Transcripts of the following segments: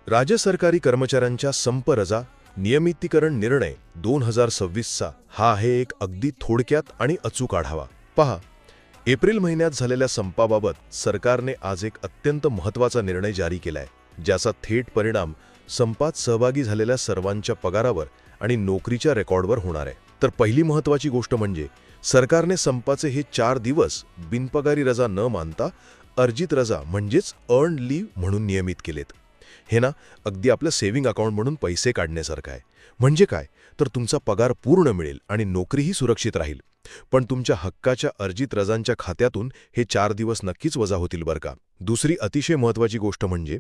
राज्य सरकारी कर्मचाऱ्यांच्या संप रजा नियमितीकरण निर्णय 2026चा हा आहे एक अगदी थोडक्यात आणि अचूक आढावा. पहा, एप्रिल महिन्यात झालेल्या संपाबाबत सरकारने आज एक अत्यंत महत्त्वाचा निर्णय जारी केलाय, ज्याचा थेट परिणाम संपात सहभागी झालेल्या सर्वांच्या पगारावर आणि नोकरीच्या रेकॉर्डवर होणार आहे. तर पहिली महत्त्वाची गोष्ट म्हणजे सरकारने संपाचे हे 4 दिवस बिनपगारी रजा न मानता अर्जित रजा म्हणजेच अर्न्ड लीव्ह म्हणून नियमित केलेत. हे ना अगदी आपलं सेव्हिंग अकाउंट म्हणून पैसे काढण्यासारखं आहे. म्हणजे काय, तर तुमचा पगार पूर्ण मिळेल आणि नोकरीही सुरक्षित राहील. पण तुमच्या हक्काच्या अर्जित रजांच्या खात्यातून हे 4 दिवस नक्कीच वजा होतील बरं का. दुसरी अतिशय महत्त्वाची गोष्ट म्हणजे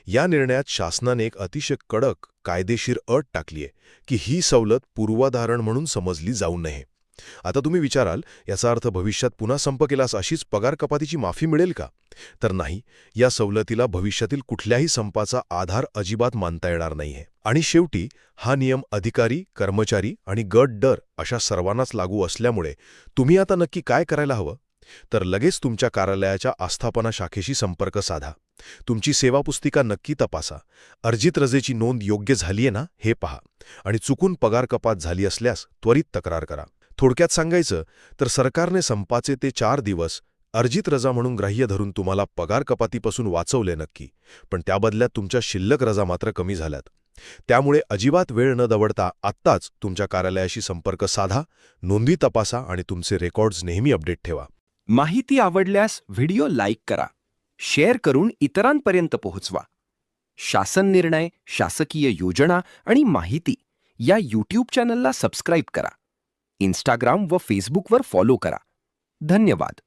या निर्णयात शासनाने एक अतिशय कडक कायदेशीर अट टाकली आहे की ही सवलत पूर्वाधारण म्हणून समजली जाऊ नये. आता तुम्ही विचाराल, याचा अर्थ भविष्यात पुन्हा संप केल्यास अशीच पगार कपातीची माफी मिळेल का? तर नाही, या सवलतीला भविष्यातील कुठल्याही संपाचा आधार अजिबात मानता येणार नाहीये. आणि शेवटी हा नियम अधिकारी, कर्मचारी आणि गट दर अशा सर्वांनाच लागू असल्यामुळे तुम्ही आता नक्की काय करायला हवं? तर लगेच तुमच्या कार्यालयाच्या आस्थापना शाखेशी संपर्क साधा. तुमची सेवा पुस्तिका नक्की तपासा. अर्जित रजेची नोंद योग्य झालीये ना हे पहा. आणि चुकून पगार कपात झाली असल्यास त्वरित तक्रार करा. थोडक्यात सांगायचं तर सरकारने संपाचे ते 4 दिवस अर्जित रजा म्हणून ग्राह्य धरून तुम्हाला पगार कपातीपासून वाचवले नक्की, पण त्या बदल्यात तुमच्या शिल्लक रजा मात्र कमी झाल्यात. त्यामुळे अजिबात वेळ न दवडता आत्ताच तुमच्या कार्यालयाशी संपर्क साधा, नोंदी तपासा आणि तुमचे रेकॉर्ड्स नेहमी अपडेट ठेवा. माहिती आवडल्यास व्हिडिओ लाईक करा, शेअर करून इतरांपर्यंत पोहोचवा. शासन निर्णय, शासकीय योजना आणि माहिती या यूट्यूब चॅनलला सबस्क्राईब करा. इंस्टाग्राम व फेसबुकवर फॉलो करा. धन्यवाद.